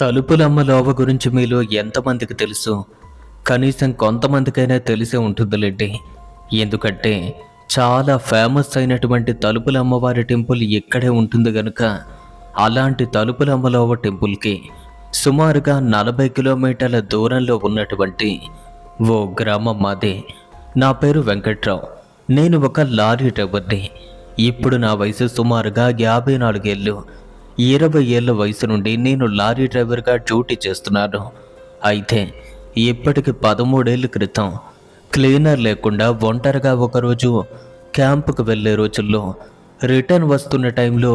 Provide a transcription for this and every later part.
తలుపులమ్మ లోవ గురించి మీలో ఎంతమందికి తెలుసు? కనీసం కొంతమందికైనా తెలిసే ఉంటుందిలేండి. ఎందుకంటే చాలా ఫేమస్ అయినటువంటి తలుపులమ్మవారి టెంపుల్ ఇక్కడే ఉంటుంది గనుక. అలాంటి తలుపులమ్మ లోవ టెంపుల్కి సుమారుగా 40 కిలోమీటర్ల దూరంలో ఉన్నటువంటి ఓ గ్రామం మాదే. నా పేరు వెంకట్రావు. నేను ఒక లారీ డ్రైవర్ని. ఇప్పుడు నా వయసు సుమారుగా 54 ఏళ్ళు. 20 ఏళ్ల వయసు నుండి నేను లారీ డ్రైవర్గా డ్యూటీ చేస్తున్నాను. అయితే ఇప్పటికి 13 ఏళ్ల క్రితం క్లీనర్ లేకుండా ఒంటరిగా ఒకరోజు క్యాంపుకు వెళ్ళే రోజుల్లో రిటర్న్ వస్తున్న టైంలో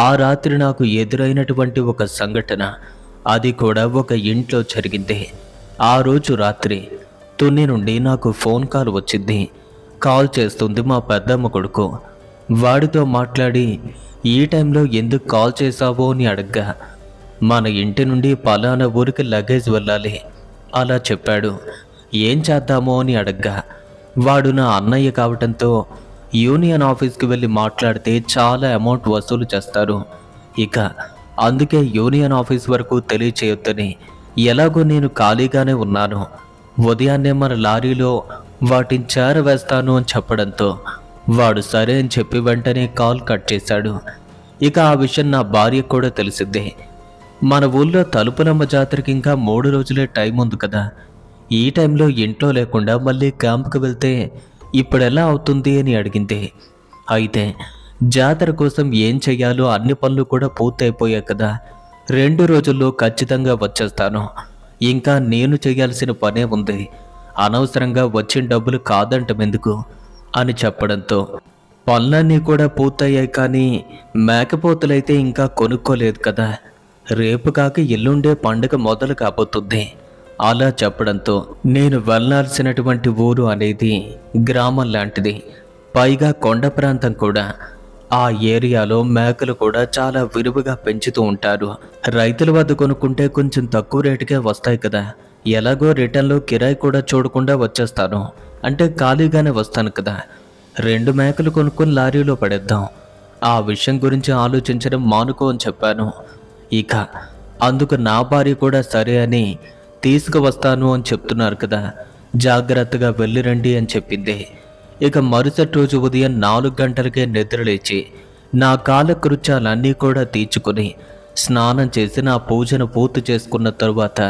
ఆ రాత్రి నాకు ఎదురైనటువంటి ఒక సంఘటన, అది కూడా ఒక ఇంట్లో జరిగింది. ఆ రోజు రాత్రి తుని నుండి నాకు ఫోన్ కాల్ వచ్చింది. కాల్ చేస్తుంది మా పెద్దమ్మ కొడుకు. వాడితో మాట్లాడి ఈ టైంలో ఎందుకు కాల్ చేశావో అని అడగ్గా, మన ఇంటి నుండి పలానా ఊరికి లగేజ్ వెళ్ళాలి అలా చెప్పాడు. ఏం చేద్దామో అని అడగ్గా, వాడు నా అన్నయ్య కావటంతో యూనియన్ ఆఫీస్కి వెళ్ళి మాట్లాడితే చాలా అమౌంట్ వసూలు చేస్తారు. ఇక అందుకే యూనియన్ ఆఫీస్ వరకు తెలియచేయొద్దని, ఎలాగో నేను ఖాళీగానే ఉన్నాను, ఉదయాన్నే మన లారీలో వాటిని చేరవేస్తాను అని చెప్పడంతో వాడు సరే అని చెప్పి వెంటనే కాల్ కట్ చేశాడు. ఇక ఆ విషయం నా భార్యకు కూడా తెలిసిందే. మన ఊళ్ళో తలుపులమ్మ జాతరకి ఇంకా 3 రోజులే టైం ఉంది కదా, ఈ టైంలో ఇంట్లో లేకుండా మళ్ళీ క్యాంప్కి వెళ్తే ఇప్పుడు ఎలా అవుతుంది అని అడిగింది. అయితే జాతర కోసం ఏం చెయ్యాలో అన్ని పనులు కూడా పూర్తయిపోయాయి కదా, 2 రోజుల్లో ఖచ్చితంగా వచ్చేస్తాను, ఇంకా నేను చేయాల్సిన పనే ఉంది, అనవసరంగా వచ్చిన డబ్బులు కాదంటమెందుకు అని చెప్పడంతో, పనులన్నీ కూడా పూర్తయ్యాయి కానీ మేకపోతులైతే ఇంకా కొనుక్కోలేదు కదా, రేపు కాక ఎల్లుండే పండుగ మొదలు కాబోతుంది అలా చెప్పడంతో, నేను వెళ్ళాల్సినటువంటి ఊరు అనేది గ్రామం లాంటిది, పైగా కొండ ప్రాంతం కూడా. ఆ ఏరియాలో మేకలు కూడా చాలా విరివిగా పెంచుతూ ఉంటారు. రైతుల వద్ద కొనుక్కుంటే కొంచెం తక్కువ రేటుకే వస్తాయి కదా, ఎలాగో రిటర్న్లో కిరాయి కూడా చూడకుండా వచ్చేస్తాను, అంటే ఖాళీగానే వస్తాను కదా, 2 మేకలు కొనుక్కొని లారీలో పడేద్దాం, ఆ విషయం గురించి ఆలోచించడం మానుకో అని చెప్పాను. ఇక అందుకు నా భార్య కూడా సరే అని తీసుకువస్తాను అని చెప్తున్నారు కదా, జాగ్రత్తగా వెళ్ళిరండి అని చెప్పింది. ఇక మరుసటి రోజు ఉదయం 4 గంటలకే నిద్రలేచి నా కాలకృత్యాలన్నీ కూడా తీర్చుకొని స్నానం చేసి నా పూజను పూర్తి చేసుకున్న తరువాత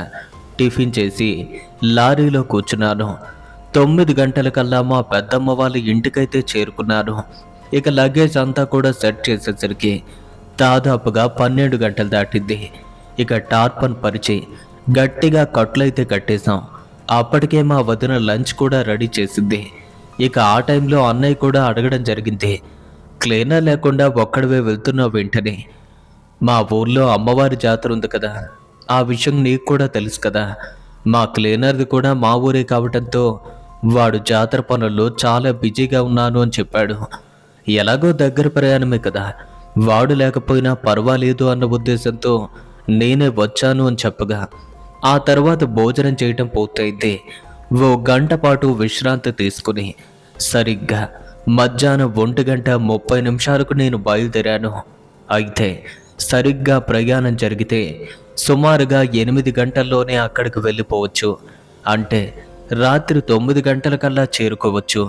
టిఫిన్ చేసి లారీలో కూర్చున్నాను. 9 గంటలకల్లా మా పెద్దమ్మ వాళ్ళ ఇంటికైతే చేరుకున్నాను. ఇక లగేజ్ అంతా కూడా సెట్ చేసేసరికి దాదాపుగా 12 గంటలు దాటింది. ఇక టార్పన్ పరిచి గట్టిగా కట్లయితే కట్టేశాం. అప్పటికే మా వదిన లంచ్ కూడా రెడీ చేసింది. ఇక ఆ టైంలో అన్నయ్య కూడా అడగడం జరిగింది, క్లీనర్ లేకుండా ఒక్కడివే వెళ్తున్నావు వెంటనే, మా ఊర్లో అమ్మవారి జాతర ఉంది కదా, ఆ విషయం నీకు కూడా తెలుసు కదా, మా క్లీనర్ది కూడా మా ఊరే కావటంతో వాడు జాతర పనుల్లో చాలా బిజీగా ఉన్నాను అని చెప్పాడు. ఎలాగో దగ్గర ప్రయాణమే కదా, వాడు లేకపోయినా పర్వాలేదు అన్న ఉద్దేశంతో నేనే వచ్చాను అని చెప్పగా, ఆ తర్వాత భోజనం చేయటం పూర్తయింది. ఓ గంట పాటు విశ్రాంతి తీసుకుని సరిగ్గా మధ్యాహ్నం 1:30 నేను బయలుదేరాను. అయితే సరిగ్గా ప్రయాణం జరిగితే సుమారుగా 8 గంటల్లోనే అక్కడికి వెళ్ళిపోవచ్చు, అంటే రాత్రి 9 గంటలకల్లా చేరుకోవచ్చు.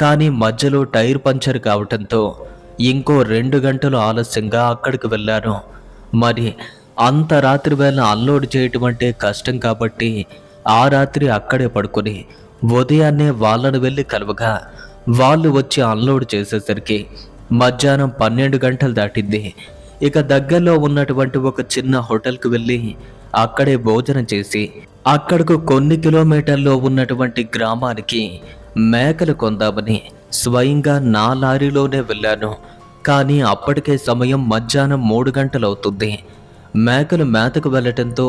కానీ మధ్యలో టైర్ పంచర్ కావటంతో ఇంకో 2 గంటలు ఆలస్యంగా అక్కడికి వెళ్ళాను. మరి అంత రాత్రి వేళ అన్లోడ్ చేయటం అంటే కష్టం కాబట్టి ఆ రాత్రి అక్కడే పడుకొని ఉదయాన్నే వాళ్ళను వెళ్ళి కలవగా వాళ్ళు వచ్చి అన్లోడ్ చేసేసరికి మధ్యాహ్నం 12 గంటలు దాటింది. ఇక దగ్గరలో ఉన్నటువంటి ఒక చిన్న హోటల్కి వెళ్ళి అక్కడే భోజనం చేసి అక్కడకు కొన్ని కిలోమీటర్లో ఉన్నటువంటి గ్రామానికి మేకలు కొందామని స్వయంగా నా లారీలోనే వెళ్ళాను. కానీ అప్పటికే సమయం మధ్యాహ్నం 3 గంటలు అవుతుంది. మేకలు మేతకు వెళ్ళటంతో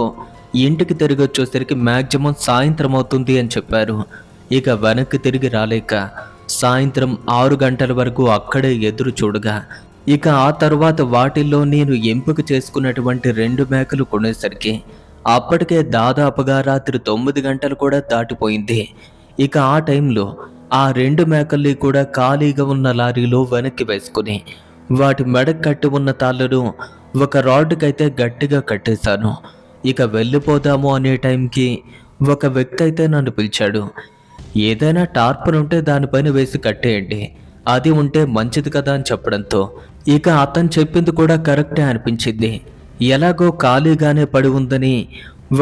ఇంటికి తిరిగి వచ్చేసరికి మ్యాక్సిమం సాయంత్రం అవుతుంది అని చెప్పారు. ఇక వెనక్కి తిరిగి రాలేక సాయంత్రం 6 గంటల వరకు అక్కడే ఎదురు చూడగా, ఇక ఆ తర్వాత వాటిల్లో నేను ఎంపిక చేసుకున్నటువంటి 2 మేకలు కొనేసరికి అప్పటికే దాదాపుగా రాత్రి 9 గంటలు కూడా దాటిపోయింది. ఇక ఆ టైంలో ఆ 2 మేకల్ని కూడా ఖాళీగా ఉన్న లారీలో వెనక్కి వేసుకుని వాటి మెడకు కట్టి ఉన్న తాళ్ళను ఒక రాడ్కైతే గట్టిగా కట్టేశాను. ఇక వెళ్ళిపోదాము అనే టైంకి ఒక వ్యక్తి అయితే నన్ను పిలిచాడు. ఏదైనా టార్పర్ ఉంటే దానిపైన వేసి కట్టేయండి, అది ఉంటే మంచిది కదా అని చెప్పడంతో ఇక అతను చెప్పింది కూడా కరెక్టే అనిపించింది. ఎలాగో ఖాళీగానే పడి ఉందని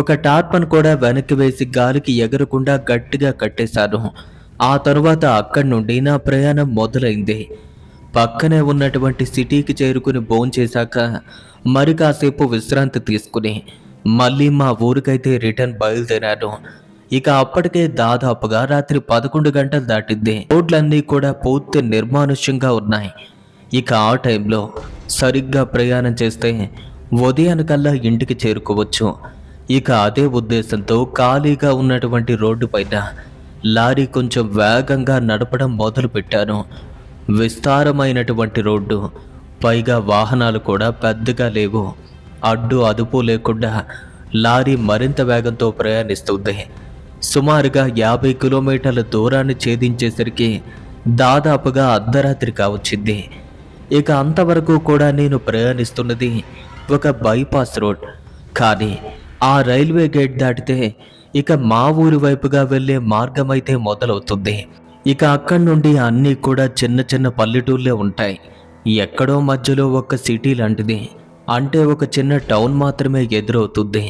ఒక టార్పన్ కూడా వెనక్కి వేసి గాలికి ఎగరకుండా గట్టిగా కట్టేశాను. ఆ తరువాత అక్కడి నుండి నా ప్రయాణం మొదలైంది. పక్కనే ఉన్నటువంటి సిటీకి చేరుకుని భోంచేశాక మరి కాసేపు విశ్రాంతి తీసుకుని మళ్ళీ మా ఊరికైతే రిటర్న్ బయలుదేరాను. ఇక అప్పటికే దాదాపుగా రాత్రి 11 గంటలు దాటింది. రోడ్లన్నీ కూడా పూర్తి నిర్మానుష్యంగా ఉన్నాయి. ఇక ఆ టైంలో సరిగ్గా ప్రయాణం చేస్తే ఉదయానికల్లా ఇంటికి చేరుకోవచ్చు. ఇక అదే ఉద్దేశంతో ఖాళీగా ఉన్నటువంటి రోడ్డు పైన లారీ కొంచెం వేగంగా నడపడం మొదలుపెట్టాను. విస్తారమైనటువంటి రోడ్డు, పైగా వాహనాలు కూడా పెద్దగా లేవు. అడ్డు అదుపు లేకుండా లారీ మరింత వేగంతో ప్రయాణిస్తుంది. సుమారుగా 50 కిలోమీటర్ల దూరాన్ని ఛేదించేసరికి దాదాపుగా అర్ధరాత్రి కావచ్చింది. ఇక అంతవరకు కూడా నేను ప్రయాణిస్తున్నది ఒక బైపాస్ రోడ్. కానీ ఆ రైల్వే గేట్ దాటితే ఇక మా ఊరి వైపుగా వెళ్ళే మార్గం అయితే మొదలవుతుంది. ఇక అక్కడి నుండి అన్నీ కూడా చిన్న చిన్న పల్లెటూళ్ళే ఉంటాయి. ఎక్కడో మధ్యలో ఒక సిటీ లాంటిది, అంటే ఒక చిన్న టౌన్ మాత్రమే ఎదురవుతుంది.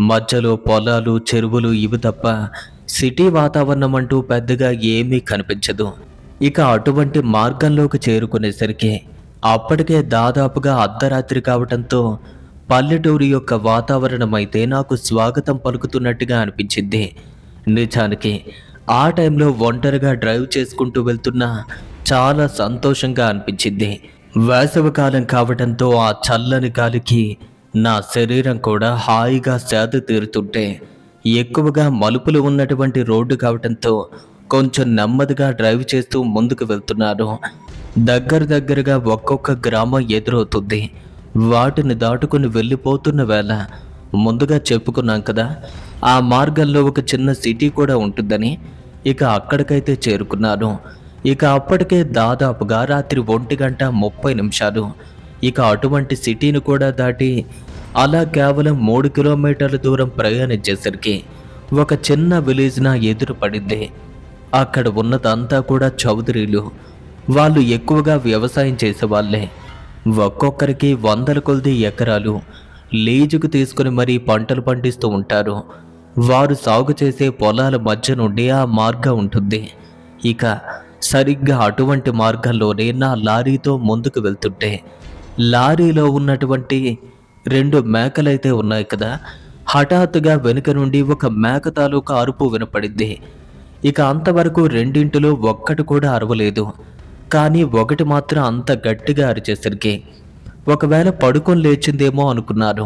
మధ్యలో పొలాలు, చెరువులు ఇవి తప్ప సిటీ వాతావరణం అంటూ పెద్దగా ఏమీ కనిపించదు. ఇక అటువంటి మార్గంలోకి చేరుకునేసరికి అప్పటికే దాదాపుగా అర్ధరాత్రి కావటంతో పల్లెటూరి యొక్క వాతావరణం అయితే నాకు స్వాగతం పలుకుతున్నట్టుగా అనిపించింది. నిజానికి ఆ టైంలో ఒంటరిగా డ్రైవ్ చేసుకుంటూ వెళ్తున్నా చాలా సంతోషంగా అనిపించింది. వేసవికాలం కావటంతో ఆ చల్లని గాలికి నా శరీరం కూడా హాయిగా సేద తీరుతుంటే, ఎక్కువగా మలుపులు ఉన్నటువంటి రోడ్డు కావటంతో కొంచెం నెమ్మదిగా డ్రైవ్ చేస్తూ ముందుకు వెళ్తున్నాను. దగ్గరగా ఒక్కొక్క గ్రామం ఎదురవుతుంది. వాటిని దాటుకుని వెళ్ళిపోతున్న వేళ ముందుగా చెప్పుకున్నాం కదా, ఆ మార్గంలో ఒక చిన్న సిటీ కూడా ఉంటుందని. ఇక అక్కడికైతే చేరుకున్నాను. ఇక అప్పటికే దాదాపుగా రాత్రి 1:30. ఇక అటువంటి సిటీని కూడా దాటి అలా కేవలం 3 కిలోమీటర్ల దూరం ప్రయాణించేసరికి ఒక చిన్న విలేజ్ నా ఎదురు పడింది. అక్కడ ఉన్నదంతా కూడా చౌదరీలు. వాళ్ళు ఎక్కువగా వ్యవసాయం చేసేవాళ్ళే. ఒక్కొక్కరికి 100 కొలది ఎకరాలు లీజుకు తీసుకుని మరీ పంటలు పండిస్తూ ఉంటారు. వారు సాగు చేసే పొలాల మధ్య నుండి ఆ మార్గం ఉంటుంది. ఇక సరిగ్గా అటువంటి మార్గంలోనే నా లారీతో ముందుకు వెళ్తుంటే, లారీలో ఉన్నటువంటి 2 మేకలైతే ఉన్నాయి కదా, హఠాత్తుగా వెనుక నుండి ఒక మేక తాలూకా అరుపు వినపడింది. ఇక అంతవరకు రెండింటిలో ఒక్కటి కూడా అరవలేదు. కానీ ఒకటి మాత్రం అంత గట్టిగా అరిచేసరికి ఒకవేళ పడుకొని లేచిందేమో అనుకున్నాను.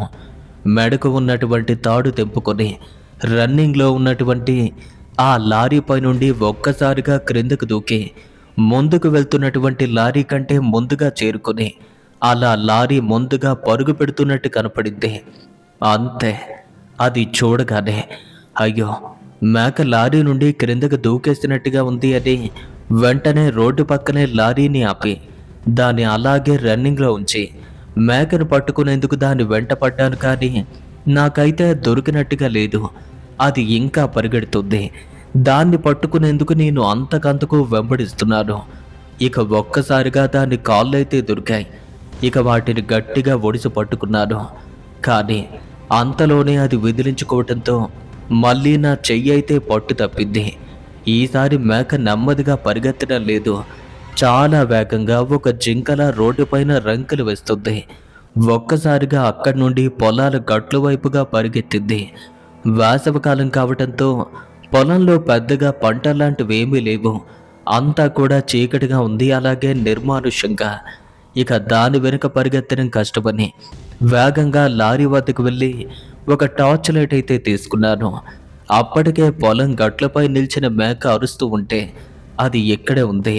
మెడకు ఉన్నటువంటి తాడు తెంపుకొని రన్నింగ్లో ఉన్నటువంటి ఆ లారీపై నుండి ఒక్కసారిగా క్రిందకు దూకి ముందుకు వెళ్తున్నటువంటి లారీ కంటే ముందుగా చేరుకొని అలా లారీ ముందుగా పరుగు పెడుతున్నట్టు కనపడింది. అంతే, అది చూడగానే అయ్యో, మేక లారీ నుండి క్రిందకు దూకేసినట్టుగా ఉంది అని వెంటనే రోడ్డు పక్కనే లారీని ఆపి దాన్ని అలాగే రన్నింగ్లో ఉంచి మేకను పట్టుకునేందుకు దాన్ని వెంట పడ్డాను. కానీ నాకైతే దొరికినట్టుగా లేదు. అది ఇంకా పరిగెడుతుంది. దాన్ని పట్టుకునేందుకు నేను అంతకంతకు వెంబడిస్తున్నాను. ఇక ఒక్కసారిగా దాని కాళ్ళైతే దొరికాయి. ఇక వాటిని గట్టిగా ఒడిసి పట్టుకున్నాను. కానీ అంతలోనే అది విదిలించుకోవటంతో మళ్ళీ నా చెయ్యి అయితే పట్టు తప్పింది. ఈసారి మేక నెమ్మదిగా పరిగెత్తడం లేదు, చాలా వేగంగా ఒక జింకల రోడ్డుపైన రంకెలు వేస్తుంది. ఒక్కసారిగా అక్కడి నుండి పొలాల గట్ల వైపుగా పరిగెత్తింది. వేసవికాలం కావటంతో పొలంలో పెద్దగా పంటలాంటివేమీ లేవు. అంతా కూడా చీకటిగా ఉంది, అలాగే నిర్మానుష్యంగా. ఇక దాని వెనుక పరిగెత్తడం కష్టపని వేగంగా లారీ వద్దకు వెళ్ళి ఒక టార్చ్ లైట్ అయితే తీసుకున్నాను. అప్పటికే పొలం గట్లపై నిలిచిన మేక అరుస్తూ ఉంటే అది ఎక్కడే ఉంది.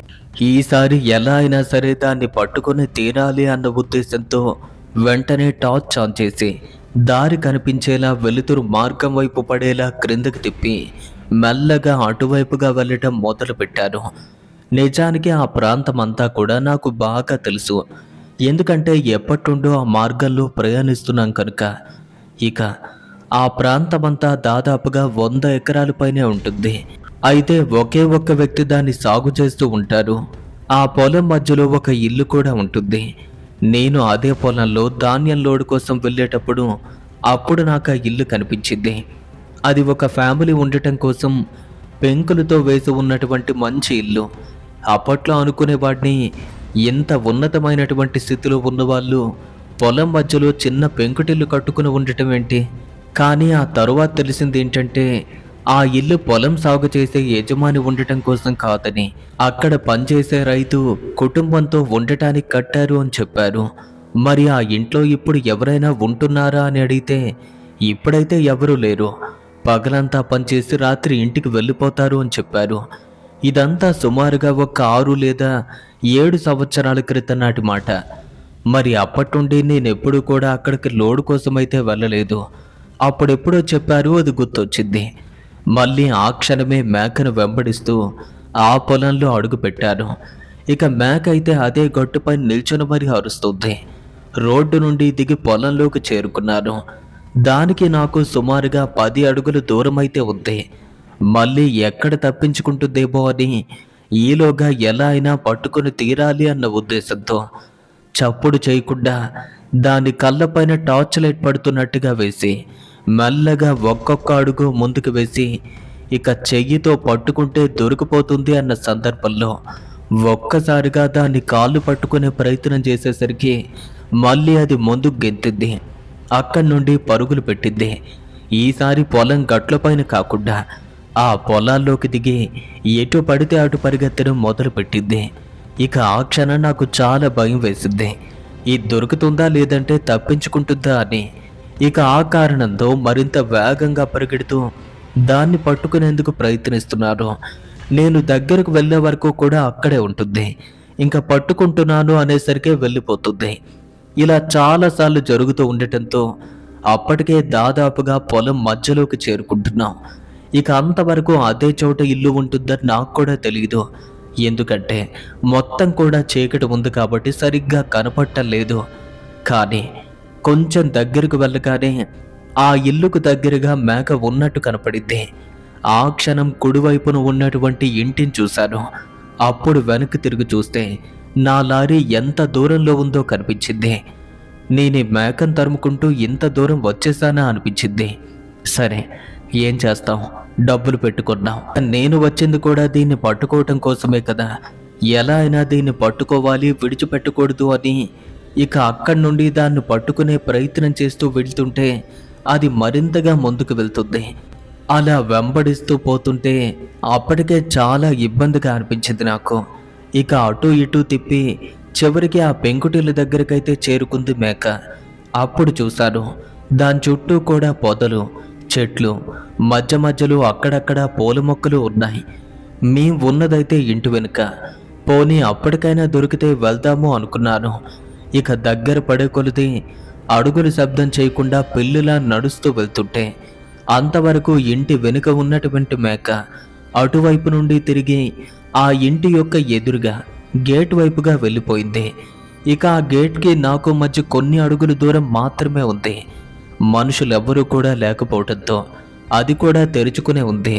ఈసారి ఎలా అయినా సరే దాన్ని పట్టుకొని తీరాలి అన్న ఉద్దేశంతో వెంటనే టార్చ్ ఆన్ చేసి దారి కనిపించేలా వెలుతురు మార్గం వైపు పడేలా క్రిందకి తిప్పి మెల్లగా అటువైపుగా వెళ్ళటం మొదలుపెట్టాను. నిజానికి ఆ ప్రాంతం అంతా కూడా నాకు బాగా తెలుసు, ఎందుకంటే ఎప్పటినుండో ఆ మార్గంలో ప్రయాణిస్తున్నాం కనుక. ఇక ఆ ప్రాంతమంతా దాదాపుగా 100 ఎకరాల పైనే ఉంటుంది. అయితే ఒకే ఒక్క వ్యక్తి దాన్ని సాగు చేస్తూ ఉంటారు. ఆ పొలం మధ్యలో ఒక ఇల్లు కూడా ఉంటుంది. నేను అదే పొలంలో ధాన్యం లోడు కోసం వెళ్ళేటప్పుడు అప్పుడు నాకు ఆ ఇల్లు కనిపించింది. అది ఒక ఫ్యామిలీ ఉండటం కోసం పెంకులతో వేసి ఉన్నటువంటి మంచి ఇల్లు. అప్పట్లో అనుకునేవాడిని, ఎంత ఉన్నతమైనటువంటి స్థితిలో ఉన్నవాళ్ళు పొలం మధ్యలో చిన్న పెంకుటిల్లు కట్టుకుని ఉండటం ఏంటి? కానీ ఆ తరువాత తెలిసింది ఏంటంటే, ఆ ఇల్లు పొలం సాగు చేసే యజమాని ఉండటం కోసం కాదని, అక్కడ పనిచేసే రైతు కుటుంబంతో ఉండటానికి కట్టారు అని చెప్పారు. మరి ఆ ఇంట్లో ఇప్పుడు ఎవరైనా ఉంటున్నారా అని అడిగితే, ఇప్పుడైతే ఎవరూ లేరు. పగలంతా పనిచేసి రాత్రి ఇంటికి వెళ్ళిపోతారు అని చెప్పారు. ఇదంతా సుమారుగా ఒక 6 లేదా 7 సంవత్సరాల క్రితం నాటి మాట. మరి అప్పటి నుండి నేనెప్పుడూ కూడా అక్కడికి లోడు కోసమైతే వెళ్ళలేదు. అప్పుడెప్పుడో చెప్పారు, అది గుర్తొచ్చింది. మళ్ళీ ఆ క్షణమే మేకను వెంబడిస్తూ ఆ పొలంలో అడుగు పెట్టాను. ఇక మేక అయితే అదే గట్టుపై నిల్చొని మరీ అరుస్తుంది. రోడ్డు నుండి దిగి పొలంలోకి చేరుకున్నాను. దానికి నాకు సుమారుగా 10 అడుగులు దూరమైతే ఉంది. మళ్ళీ ఎక్కడ తప్పించుకుంటుందేమో అని ఈలోగా ఎలా అయినా పట్టుకుని తీరాలి అన్న ఉద్దేశంతో చప్పుడు చేయకుండా దాని కళ్ళపైన టార్చ్ లైట్ పడుతున్నట్టుగా వేసి మెల్లగా ఒక్కొక్క అడుగు ముందుకు వేసి, ఇక చెయ్యితో పట్టుకుంటే దొరికిపోతుంది అన్న సందర్భంలో ఒక్కసారిగా దాన్ని కాళ్ళు పట్టుకునే ప్రయత్నం చేసేసరికి మళ్ళీ అది ముందుకు గెంతింది. అక్కడి నుండి పరుగులు పెట్టింది. ఈసారి పొలం గట్లపైన కాకుండా ఆ పొలాల్లోకి దిగి ఎటు పడితే అటు పరిగెత్తడం మొదలుపెట్టింది. ఇక ఆ క్షణం నాకు చాలా భయం వేసింది. ఇది దొరుకుతుందా లేదంటే తప్పించుకుంటుందా అని. ఇక ఆ కారణంతో మరింత వేగంగా పరిగెడుతూ దాన్ని పట్టుకునేందుకు ప్రయత్నిస్తున్నాను. నేను దగ్గరకు వెళ్ళే వరకు కూడా అక్కడే ఉంటుంది. ఇంకా పట్టుకుంటున్నాను అనేసరికే వెళ్ళిపోతుంది. ఇలా చాలాసార్లు జరుగుతూ ఉండటంతో అప్పటికే దాదాపుగా పొలం మధ్యలోకి చేరుకుంటున్నాం. ఇక అంతవరకు అదే చోట ఇల్లు ఉంటుందని నాకు కూడా తెలియదు. ఎందుకంటే మొత్తం కూడా చీకటి ఉంది కాబట్టి సరిగ్గా కనపట్టలేదు. కానీ కొంచెం దగ్గరకు వెళ్ళగానే ఆ ఇల్లుకు దగ్గరగా మేక ఉన్నట్టు కనపడింది. ఆ క్షణం కుడివైపున ఉన్నటువంటి ఇంటిని చూశాను. అప్పుడు వెనక్కి తిరిగి చూస్తే నా లారీ ఎంత దూరంలో ఉందో కనిపించింది. నేను మేకను తరుముకుంటూ ఇంత దూరం వచ్చేసానా అనిపించింది. సరే, ఏం చేస్తాం, డబ్బులు పెట్టుకున్నాం. నేను వచ్చింది కూడా దీన్ని పట్టుకోవటం కోసమే కదా. ఎలా అయినా దీన్ని పట్టుకోవాలి, విడిచిపెట్టకూడదు అని. ఇక అక్కడి నుండి దాన్ని పట్టుకునే ప్రయత్నం చేస్తూ వెళ్తుంటే అది మరింతగా ముందుకు వెళ్తుంది. అలా వెంబడిస్తూ పోతుంటే అప్పటికే చాలా ఇబ్బందిగా అనిపించింది నాకు. ఇక అటు ఇటు తిప్పి చివరికి ఆ పెంకుటిల్లు దగ్గరకైతే చేరుకుంది మేక. అప్పుడు చూశాను, దాని చుట్టూ కూడా పొదలు, చెట్లు, మధ్య మధ్యలో అక్కడక్కడ పూల మొక్కలు ఉన్నాయి. మేం ఉన్నదైతే ఇంటి వెనుక. పోనీ అప్పటికైనా దొరికితే వెళ్దాము అనుకున్నాను. ఇక దగ్గర పడే కొలిది అడుగులు శబ్దం చేయకుండా పిల్లిలా నడుస్తూ వెళ్తుంటే అంతవరకు ఇంటి వెనుక ఉన్నటువంటి మేక అటువైపు నుండి తిరిగి ఆ ఇంటి యొక్క ఎదురుగా గేట్ వైపుగా వెళ్ళిపోయింది. ఇక ఆ గేట్కి నాకు మధ్య కొన్ని అడుగుల దూరం మాత్రమే ఉంది. మనుషులెవ్వరూ కూడా లేకపోవడంతో అది కూడా తెరుచుకునే ఉంది.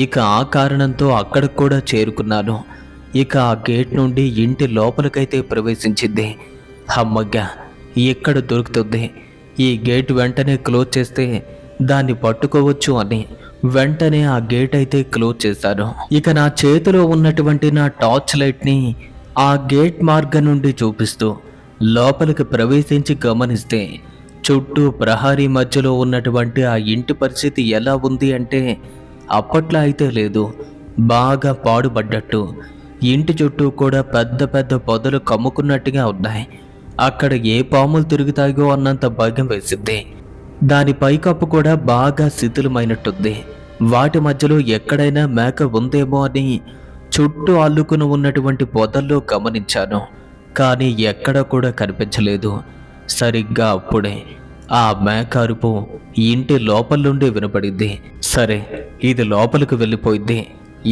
ఇక ఆ కారణంతో అక్కడికి కూడా చేరుకున్నాను. ఇక ఆ గేట్ నుండి ఇంటి లోపలికైతే ప్రవేశించింది. అమ్మగ్గా, ఎక్కడ దొరుకుతుంది, ఈ గేట్ వెంటనే క్లోజ్ చేస్తే దాన్ని పట్టుకోవచ్చు అని వెంటనే ఆ గేట్ అయితే క్లోజ్ చేశాను. ఇక నా చేతిలో ఉన్నటువంటి నా టార్చ్ లైట్ని ఆ గేట్ మార్గం నుండి చూపిస్తూ లోపలికి ప్రవేశించి గమనిస్తే చుట్టూ ప్రహరీ మధ్యలో ఉన్నటువంటి ఆ ఇంటి పరిస్థితి ఎలా ఉంది అంటే అప్పట్లో అయితే లేదు, బాగా పాడుపడ్డట్టు. ఇంటి చుట్టూ కూడా పెద్ద పెద్ద పొదలు కమ్ముకున్నట్టుగా ఉన్నాయి. అక్కడ ఏ పాములు తిరుగుతాయో అన్నంత భయం వేసింది. దాని పైకప్పు కూడా బాగా శిథిలమైనట్టుంది. వాటి మధ్యలో ఎక్కడైనా మేక ఉందేమో అని చుట్టూ అల్లుకుని ఉన్నటువంటి పొదల్లో గమనించాను. కానీ ఎక్కడ కూడా కనిపించలేదు. సరిగ్గా అప్పుడే ఆ మేక అరుపు ఇంటి లోపల నుండి వినపడింది. సరే, ఇది లోపలికి వెళ్ళిపోయింది,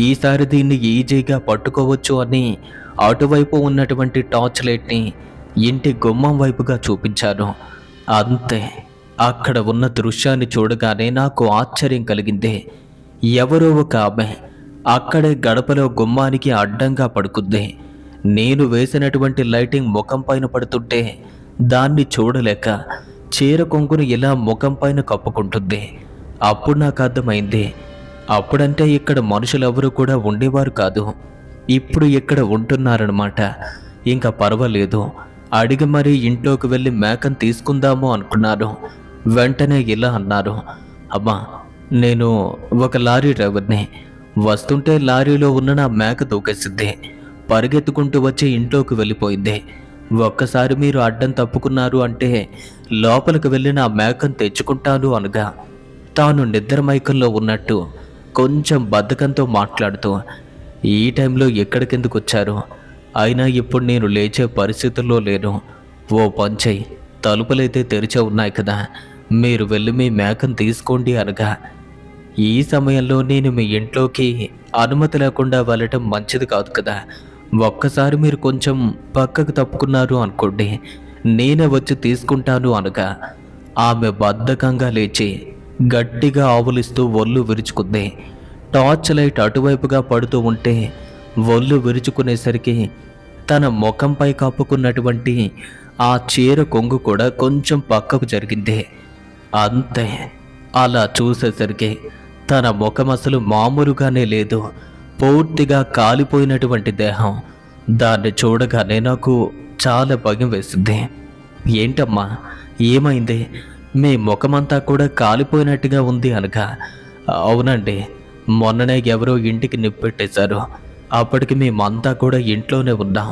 ఈసారి దీన్ని ఈజీగా పట్టుకోవచ్చు అని అటువైపు ఉన్నటువంటి టార్చ్ లైట్ని ఇంటి గుమ్మం వైపుగా చూపించాను. అంతే, అక్కడ ఉన్న దృశ్యాన్ని చూడగానే నాకు ఆశ్చర్యం కలిగింది. ఎవరో ఒక ఆమె అక్కడే గడపలో గుమ్మానికి అడ్డంగా పడుకుంది. నేను వేసినటువంటి లైటింగ్ ముఖం పైన పడుతుంటే దాన్ని చూడలేక చీర కొంగును ఇలా ముఖం పైన కప్పుకుంటుంది. అప్పుడు నాకు అర్థమైంది, అప్పుడంటే ఇక్కడ మనుషులెవరూ కూడా ఉండేవారు కాదు, ఇప్పుడు ఇక్కడ ఉంటున్నారనమాట. ఇంకా పర్వాలేదు, అడిగి మరీ ఇంట్లోకి వెళ్ళి మేకను తీసుకుందాము అనుకున్నాను. వెంటనే ఇలా అన్నారు, అమ్మా నేను ఒక లారీ డ్రైవర్ని, వస్తుంటే లారీలో ఉన్న నా మేక దూకేసింది, పరిగెత్తుకుంటూ వచ్చి ఇంట్లోకి వెళ్ళిపోయింది. ఒక్కసారి మీరు అడ్డం తప్పుకున్నారు అంటే లోపలికి వెళ్ళి నా మేకను తెచ్చుకుంటాను అనగా తాను నిద్ర మైకంలో ఉన్నట్టు కొంచెం బద్ధకంతో మాట్లాడుతూ, ఈ టైంలో ఎక్కడికెందుకు వచ్చారు, అయినా ఇప్పుడు నేను లేచే పరిస్థితుల్లో లేను, ఓ పంచై తలుపులైతే తెరిచే ఉన్నాయి కదా, మీరు వెళ్ళి మీ మేకను తీసుకోండి అనగా, ఈ సమయంలో నేను మీ ఇంట్లోకి అనుమతి లేకుండా వెళ్ళటం మంచిది కాదు కదా, ఒక్కసారి మీరు కొంచెం పక్కకు తప్పుకున్నారు అనుకోండి, నేనే వచ్చి తీసుకుంటాను అనగా ఆమె బద్ధకంగా లేచి గట్టిగా ఆవులిస్తూ ఒళ్ళు విరుచుకుంది. టార్చ్ లైట్ అటువైపుగా పడుతూ ఉంటే ఒళ్ళు విరుచుకునేసరికి తన ముఖంపై కప్పుకున్నటువంటి ఆ చీర కొంగు కూడా కొంచెం పక్కకు జరిగింది. అంతే. అలా చూసేసరికి తన ముఖం అసలు మామూలుగానే లేదు, పూర్తిగా కాలిపోయినటువంటి దేహం. దాన్ని చూడగానే నాకు చాలా భయం వేసింది. ఏంటమ్మా ఏమైంది, మీ ముఖమంతా కూడా కాలిపోయినట్టుగా ఉంది అనగా, అవునండి, మొన్ననే ఎవరో ఇంటికి నిప్పెట్టేశారు, అప్పటికి మేమంతా కూడా ఇంట్లోనే ఉన్నాం.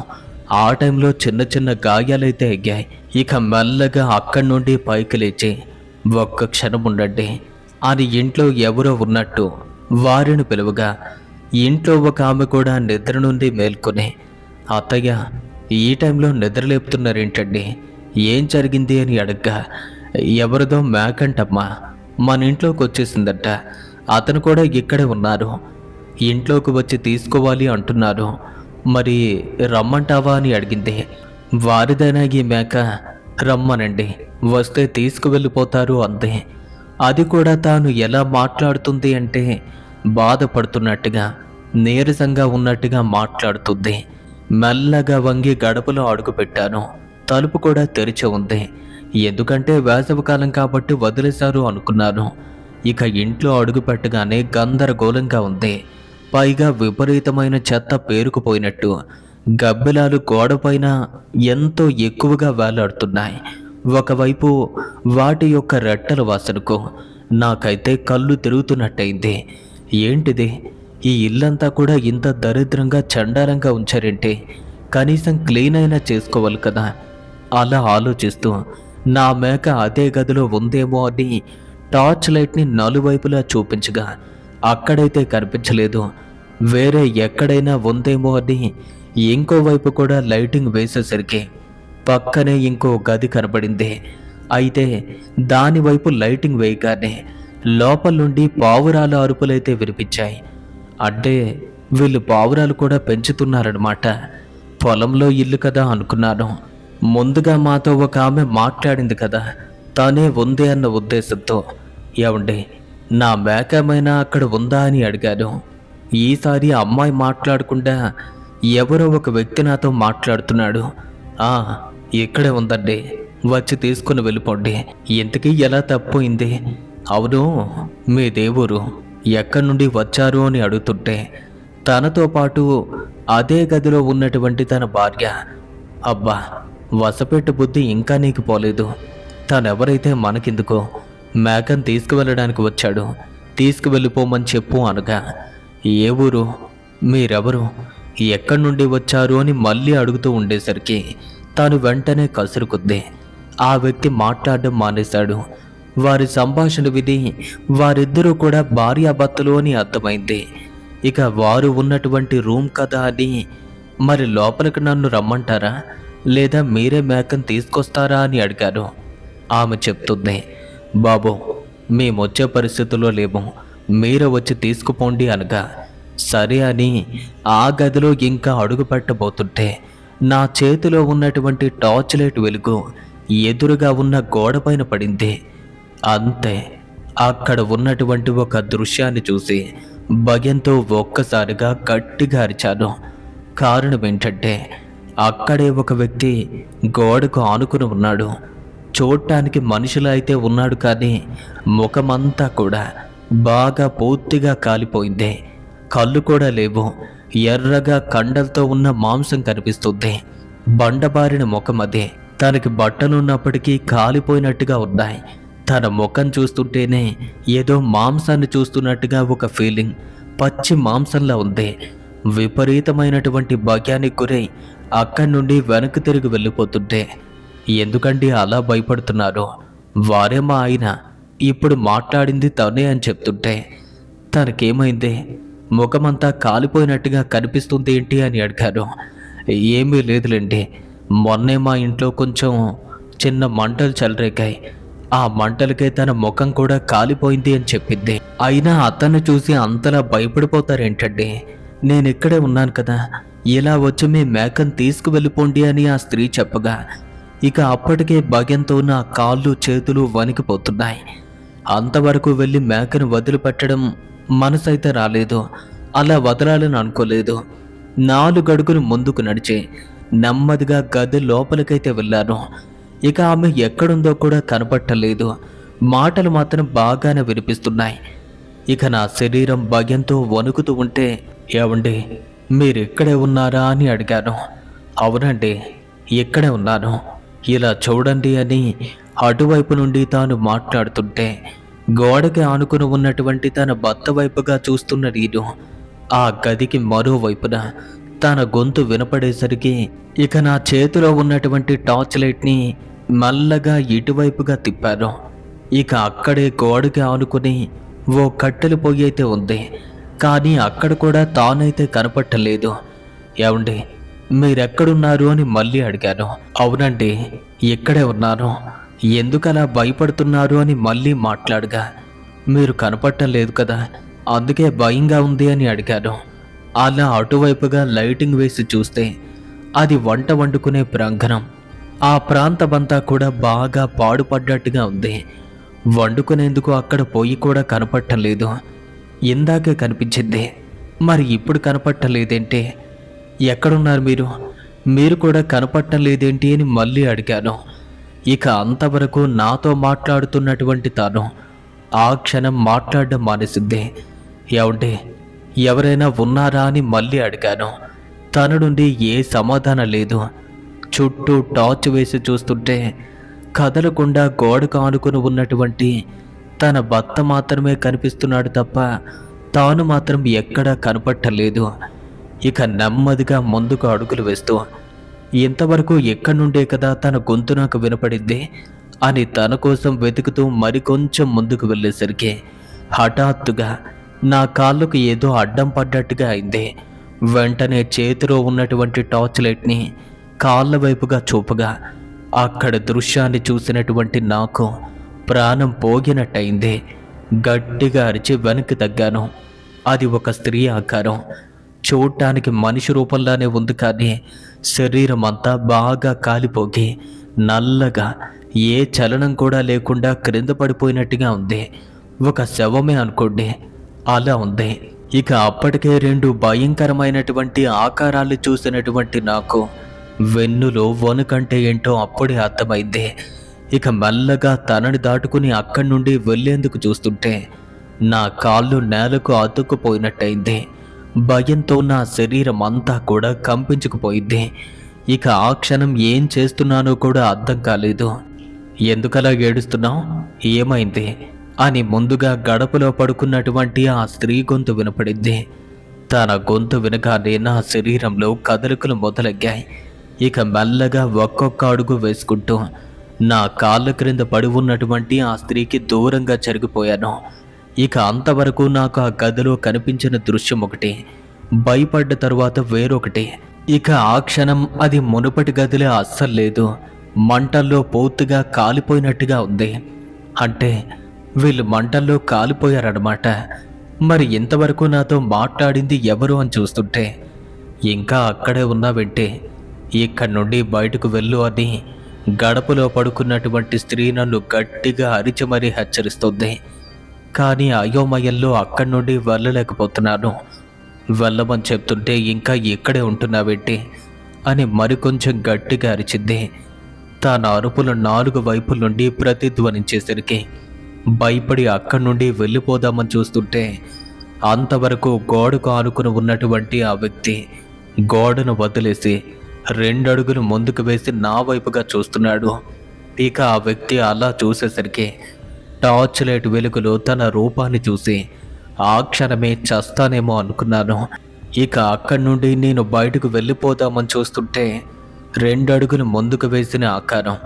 ఆ టైంలో చిన్న చిన్న గాయాలైతే ఎగ్గాయి. ఇక మెల్లగా అక్కడి నుండి పైకి లేచి, ఒక్క క్షణం ఉండండి అని ఇంట్లో ఎవరో ఉన్నట్టు వారిని పిలువగా ఇంట్లో ఒక ఆమె కూడా నిద్ర నుండి మేల్కొని, అత్తయ్య ఈ టైంలో నిద్రలేపుతున్నారేంటండి, ఏం జరిగింది అని అడగ్గా, ఎవరిదో మేకంటమ్మా మన ఇంట్లోకి వచ్చేసిందట, అతను కూడా ఇక్కడే ఉన్నారు, ఇంట్లోకి వచ్చి తీసుకోవాలి అంటున్నారు, మరి రమ్మంటావా అని అడిగింది. వారిదైనా ఈ మేక, రమ్మనండి, వస్తే తీసుకువెళ్ళిపోతారు అంతే. అది కూడా తాను ఎలా మాట్లాడుతుంది అంటే బాధపడుతున్నట్టుగా నీరసంగా ఉన్నట్టుగా మాట్లాడుతుంది. మెల్లగా వంగి గడపలో అడుగుపెట్టాను. తలుపు కూడా తెరిచి ఉంది, ఎందుకంటే వేసవికాలం కాబట్టి వదిలేశారు అనుకున్నాను. ఇక ఇంట్లో అడుగు పెట్టగానే గందరగోళంగా ఉంది. పైగా విపరీతమైన చెత్త పేరుకుపోయినట్టు గబ్బిలాలు గోడపైన ఎంతో ఎక్కువగా వేలాడుతున్నాయి. ఒకవైపు వాటి యొక్క రెట్టల వాసనకు నాకైతే కళ్ళు తిరుగుతున్నట్టయింది. ఏంటిది, ఈ ఇల్లంతా కూడా ఇంత దరిద్రంగా చండాలంగా ఉంచారేంటి, కనీసం క్లీన్ అయినా చేసుకోవాలి కదా. అలా ఆలోచిస్తూ నా మేక అదే గదిలో ఉందేమో అని టార్చ్ లైట్ని నలువైపులా చూపించగా అక్కడైతే కనిపించలేదు. వేరే ఎక్కడైనా ఉందేమో అని ఇంకోవైపు కూడా లైటింగ్ వేసేసరికి పక్కనే ఇంకో గది కనబడింది. అయితే దానివైపు లైటింగ్ వేయగానే లోపల నుండి పావురాల అరుపులైతే వినిపించాయి. అంటే వీళ్ళు పావురాలు కూడా పెంచుతున్నారనమాట. పొలంలో ఇల్లు కదా అనుకున్నాను. ముందుగా మాతో ఒక ఆమె మాట్లాడింది కదా, తానే ఉంది అన్న ఉద్దేశంతో, ఏమండి నా మేకమైనా అక్కడ ఉందా అని అడిగాను. ఈసారి అమ్మాయి మాట్లాడకుండా ఎవరో ఒక వ్యక్తి నాతో మాట్లాడుతున్నాడు. ఇక్కడే ఉందండి, వచ్చి తీసుకుని వెళ్ళిపోండి. ఇంతకీ ఎలా తప్పోయింది? అవును, మీ దేవురు ఎక్కడి నుండి వచ్చారు అని అడుగుతుంటే తనతో పాటు అదే గదిలో ఉన్నటువంటి తన భార్య, అబ్బా వసపెట్టు బుద్ధి ఇంకా నీకు పోలేదు, తనెవరైతే మనకెందుకో, మేకను తీసుకువెళ్ళడానికి వచ్చాడు, తీసుకువెళ్ళిపోమని చెప్పు అనగా, ఏ ఊరు, మీరెవరు, ఎక్కడి నుండి వచ్చారు అని మళ్ళీ అడుగుతూ ఉండేసరికి తాను వెంటనే కసురుకుంది. ఆ వ్యక్తి మాట్లాడడం మానేశాడు. వారి సంభాషణ విని వారిద్దరూ కూడా భార్యాభర్తలు అని అర్థమైంది. ఇక వారు ఉన్నటువంటి రూమ్ కదా అని, మరి లోపలికి నన్ను రమ్మంటారా లేదా మీరే మేకను తీసుకొస్తారా అని అడిగారు. ఆమె చెప్తుంది, బాబు మేమొచ్చే పరిస్థితుల్లో లేము, మీరే వచ్చి తీసుకుపోండి అనగా, సరే అని ఆ గదిలో ఇంకా అడుగు పెట్టబోతుంటే నా చేతిలో ఉన్నటువంటి టార్చ్ లైట్ వెలుగు ఎదురుగా ఉన్న గోడపైన పడింది. అంతే. అక్కడ ఉన్నటువంటి ఒక దృశ్యాన్ని చూసి భయంతో ఒక్కసారిగా గట్టిగా అరిచాను. కారణం ఏంటంటే అక్కడే ఒక వ్యక్తి గోడకు ఆనుకుని ఉన్నాడు. చూడటానికి మనిషిలా అయితే ఉన్నాడు, కానీ ముఖమంతా కూడా బాగా పూర్తిగా కాలిపోయింది. కళ్ళు కూడా లేవు. ఎర్రగా కండలతో ఉన్న మాంసం కనిపిస్తుంది. బండబారిన ముఖం అది. తనకి బట్టలున్నప్పటికీ కాలిపోయినట్టుగా ఉన్నాయి. తన ముఖం చూస్తుంటేనే ఏదో మాంసాన్ని చూస్తున్నట్టుగా ఒక ఫీలింగ్. పచ్చి మాంసంలా ఉంది. విపరీతమైనటువంటి భయానికి గురై అక్కడి నుండి వెనక్కి తిరిగి వెళ్ళిపోతుంటే, ఎందుకండి అలా భయపడుతున్నారు? వారే మా ఆయన, ఇప్పుడు మాట్లాడింది తనే అని చెప్తుంటే, తనకేమైంది? ముఖమంతా కాలిపోయినట్టుగా కనిపిస్తుంది ఏంటి అని అడిగాను. ఏమీ లేదులేండి, మొన్నే మా ఇంట్లో కొంచెం చిన్న మంటలు చెలరేగాయి. ఆ మంటలకే తన ముఖం కూడా కాలిపోయింది అని చెప్పింది. అయినా అతన్ని చూసి అంతలా భయపడిపోతారేంటండి? నేను ఇక్కడే ఉన్నాను కదా, ఇలా వచ్చి మీ మేకను తీసుకువెళ్ళిపోండి అని ఆ స్త్రీ చెప్పగా, ఇక అప్పటికే భయంతో నా కాళ్ళు చేతులు వణికిపోతున్నాయి. అంతవరకు వెళ్ళి మేకను వదిలిపెట్టడం మనసైతే రాలేదు. అలా వదలాలని అనుకోలేదు. 4 అడుగులు ముందుకు నడిచి నెమ్మదిగా గది లోపలికైతే వెళ్ళాను. ఇక ఆమె ఎక్కడుందో కూడా కనపట్టలేదు. మాటలు మాత్రం బాగానే వినిపిస్తున్నాయి. ఇక నా శరీరం భయంతో వణుకుతూ ఉంటే, ఏవండి మీరిక్కడే ఉన్నారా అని అడిగాను. అవునండి, ఇక్కడే ఉన్నాను, ఇలా చూడండి అని అటువైపు నుండి తాను మాట్లాడుతుంటే, గోడకి ఆనుకుని ఉన్నటువంటి తన భర్త వైపుగా చూస్తున్న నేను ఆ గదికి మరోవైపున తన గొంతు వినపడేసరికి ఇక నా చేతిలో ఉన్నటువంటి టార్చ్ లైట్ని మెల్లగా ఇటువైపుగా తిప్పాను. ఇక అక్కడే గోడకి ఆనుకుని ఓ కట్టెల పొయ్యి అయితే ఉంది, కానీ అక్కడ కూడా తానైతే కనపట్టలేదు. ఏమండి మీరెక్కడున్నారు అని మళ్ళీ అడిగాను. అవునండి, ఇక్కడే ఉన్నాను, ఎందుకలా భయపడుతున్నారు అని మళ్ళీ మాట్లాడగా, మీరు కనపట్టం లేదు కదా, అందుకే భయంగా ఉంది అని అడిగాను. అలా అటువైపుగా లైటింగ్ వేసి చూస్తే అది వంట వండుకునే ప్రాంగణం. ఆ ప్రాంతమంతా కూడా బాగా పాడుపడ్డట్టుగా ఉంది. వండుకునేందుకు అక్కడ పొయ్యి కూడా కనపట్టం లేదు. ఇందాకే కనిపించింది, మరి ఇప్పుడు కనపట్టం లేదేంటి? ఎక్కడున్నారు మీరు? మీరు కూడా కనపట్టం లేదేంటి అని మళ్ళీ అడిగాను. ఇక అంతవరకు నాతో మాట్లాడుతున్నటువంటి తాను ఆ క్షణం మాట్లాడడం మానేసింది. ఏమంటే ఎవరైనా ఉన్నారా అని మళ్ళీ అడిగాను. తన నుండి ఏ సమాధానం లేదు. చుట్టూ టార్చ్ వేసి చూస్తుంటే కదలకుండా గోడకు ఆనుకుని ఉన్నటువంటి తన భర్త మాత్రమే కనిపిస్తున్నాడు తప్ప తాను మాత్రం ఎక్కడా కనపట్టలేదు. ఇక నెమ్మదిగా ముందుకు అడుగులు వేస్తూ, ఇంతవరకు ఎక్కడి నుండే కదా తన గొంతు నాకు వినపడింది అని తన కోసం వెతుకుతూ మరికొంచెం ముందుకు వెళ్ళేసరికి హఠాత్తుగా నా కాళ్ళకు ఏదో అడ్డం పడ్డట్టుగా అయింది. వెంటనే చేతిలో ఉన్నటువంటి టార్చ్ లైట్ని కాళ్ళ వైపుగా చూపగా అక్కడ దృశ్యాన్ని చూసినటువంటి నాకు ప్రాణం పోగినట్టయింది. గట్టిగా అరిచి వెనక్కి తగ్గాను. అది ఒక స్త్రీ ఆకారం. చూడటానికి మనిషి రూపంలానే ఉంది, కానీ శరీరం అంతా బాగా కాలిపోగి నల్లగా ఏ చలనం కూడా లేకుండా క్రింద పడిపోయినట్టుగా ఉంది. ఒక శవమే అనుకోండి, అలా ఉంది. ఇక అప్పటికే 2 భయంకరమైనటువంటి ఆకారాలు చూసినటువంటి నాకు వెన్నులో వణుకంటే ఏంటో అప్పుడే అర్థమైంది. ఇక మెల్లగా తనని దాటుకుని అక్కడి నుండి వెళ్ళేందుకు చూస్తుంటే నా కాళ్ళు నేలకు అతుక్కుపోయినట్టయింది. భయంతో నా శరీరం అంతా కూడా కంపించుకుపోయింది. ఇక ఆ క్షణం ఏం చేస్తున్నానో కూడా అర్థం కాలేదు. ఎందుకలా ఏడుస్తున్నావు, ఏమైంది అని ముందుగా గడపలో పడుకున్నటువంటి ఆ స్త్రీ గొంతు వినపడింది. తన గొంతు వినగానే నా శరీరంలో కదలికలు మొదలయ్యాయి. ఇక మెల్లగా ఒక్కొక్క అడుగు వేసుకుంటూ నా కాళ్ళ క్రింద పడి ఉన్నటువంటి ఆ స్త్రీకి దూరంగా జరిగిపోయాను. ఇక అంతవరకు నాకు ఆ గదిలో కనిపించిన దృశ్యం ఒకటి, భయపడ్డ తరువాత వేరొకటి. ఇక ఆ క్షణం అది మునుపటి గదిలో అస్సలు లేదు. మంటల్లో పూర్తిగా కాలిపోయినట్టుగా ఉంది. అంటే వీళ్ళు మంటల్లో కాలిపోయారన్నమాట. మరి ఇంతవరకు నాతో మాట్లాడింది ఎవరు అని చూస్తుంటే, ఇంకా అక్కడే ఉన్నావంటే ఇక్కడి నుండి బయటకు వెళ్ళు అని గడపలో పడుకున్నటువంటి స్త్రీ నన్ను గట్టిగా అరిచి మరీ హెచ్చరిస్తుంది. కానీ అయోమయంలో అక్కడి నుండి వెళ్ళలేకపోతున్నాను. వెళ్ళమని చెప్తుంటే ఇంకా ఇక్కడే ఉంటున్నావేంటి అని మరికొంచెం గట్టిగా అరిచింది. తన అరుపులు 4 వైపుల నుండి ప్రతిధ్వనించేసరికి భయపడి అక్కడి నుండి వెళ్ళిపోదామని చూస్తుంటే అంతవరకు గోడకు ఆనుకుని ఉన్నటువంటి ఆ వ్యక్తి గోడను వదిలేసి 2 అడుగులు ముందుకు వేసి నా వైపుగా చూస్తున్నాడు. ఇక ఆ వ్యక్తి అలా చూసేసరికి టార్చ్ లైట్ వెలుగులో తన రూపాన్ని చూసి ఆ క్షణమే చస్తానేమో అనుకున్నాను. ఇక అక్కడి నుండి నేను బయటకు వెళ్ళిపోదామని చూస్తుంటే 2 అడుగులు ముందుకు వేసిన ఆకారం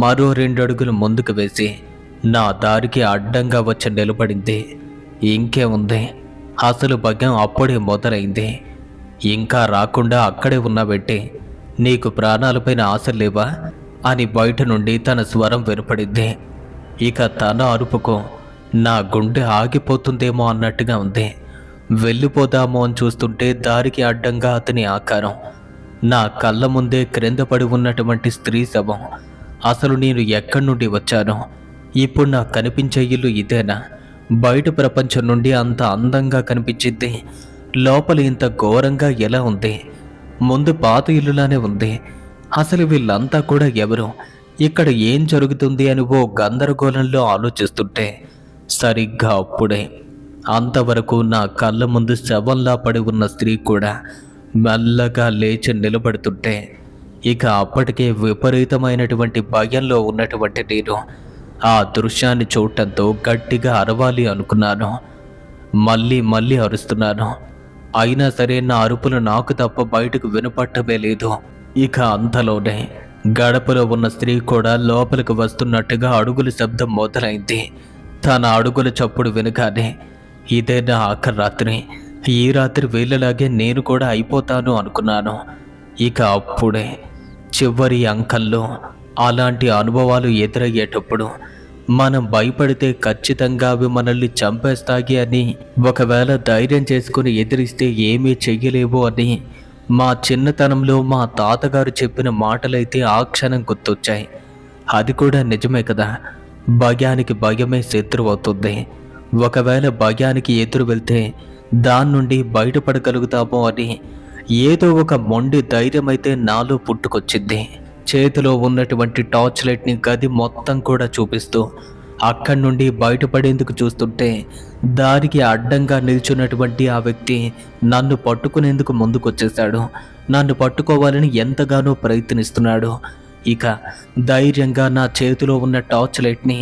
మరో 2 అడుగులు ముందుకు వేసి నా దారికి అడ్డంగా వచ్చి నిలబడింది. ఇంకేముంది, అసలు భయం అప్పుడే మొదలైంది. ఇంకా రాకుండా అక్కడే ఉన్నాబెట్టి నీకు ప్రాణాలపైన ఆశ లేవా అని బయట నుండి తన స్వరం వినపడింది. ఇక తన అరుపుకు నా గుండె ఆగిపోతుందేమో అన్నట్టుగా ఉంది. వెళ్ళిపోదామో అని చూస్తుంటే దారికి అడ్డంగా అతని ఆకారం, నా కళ్ళ ముందే క్రింద పడి ఉన్నటువంటి స్త్రీ శవం. అసలు నేను ఎక్కడి నుండి వచ్చాను? ఇప్పుడు నాకు కనిపించే ఇల్లు ఇదేనా? బయట ప్రపంచం నుండి అంత అందంగా కనిపించింది, లోపల ఇంత ఘోరంగా ఎలా ఉంది? ముందు పాత ఇల్లులానే ఉంది. అసలు వీళ్ళంతా కూడా ఎవరు? ఇక్కడ ఏం జరుగుతుంది అని ఓ గందరగోళంలో ఆలోచిస్తుంటే సరిగ్గా అప్పుడే అంతవరకు నా కళ్ళ ముందు శవంలా పడి ఉన్న స్త్రీ కూడా మెల్లగా లేచి నిలబడుతుంటే ఇక అప్పటికే విపరీతమైనటువంటి భయంలో ఉన్నటువంటి నేను ఆ దృశ్యాన్ని చూడటంతో గట్టిగా అరవాలి అనుకున్నాను. మళ్ళీ మళ్ళీ అరుస్తున్నాను. అయినా సరే నా అరుపులు నాకు తప్ప బయటకు వినపట్టమే లేదు. ఇక అంతలోనే గడపలో ఉన్న స్త్రీ కూడా లోపలికి వస్తున్నట్టుగా అడుగుల శబ్దం మొదలైంది. తన అడుగుల చప్పుడు వినగానే ఇదే నా ఆఖరి రాత్రి, ఈ రాత్రి వేళలాగే నేను కూడా అయిపోతాను అనుకున్నాను. ఇక అప్పుడే చివరి అంకంలో అలాంటి అనుభవాలు ఎదురయ్యేటప్పుడు మనం భయపడితే ఖచ్చితంగా అవి మనల్ని చంపేస్తాయి అని, ఒకవేళ ధైర్యం చేసుకుని ఎదిరిస్తే ఏమీ చెయ్యలేవు అని మా చిన్నతనంలో మా తాతగారు చెప్పిన మాటలైతే ఆ క్షణం గుర్తొచ్చాయి. అది కూడా నిజమే కదా, భయానికి భయమే శత్రువు అవుతుంది. ఒకవేళ భయానికి ఎదురు వెళ్తే దాని నుండి బయటపడగలుగుతామో అని ఏదో ఒక మొండి ధైర్యం అయితే నాలో పుట్టుకొచ్చింది. చేతిలో ఉన్నటువంటి టార్చ్ లైట్ని గది మొత్తం కూడా చూపిస్తూ అక్కడి నుండి బయటపడేందుకు చూస్తుంటే దారికి అడ్డంగా నిల్చున్నటువంటి ఆ వ్యక్తి నన్ను పట్టుకునేందుకు ముందుకొచ్చేశాడు. నన్ను పట్టుకోవాలని ఎంతగానో ప్రయత్నిస్తున్నాడు. ఇక ధైర్యంగా నా చేతిలో ఉన్న టార్చ్ లైట్ని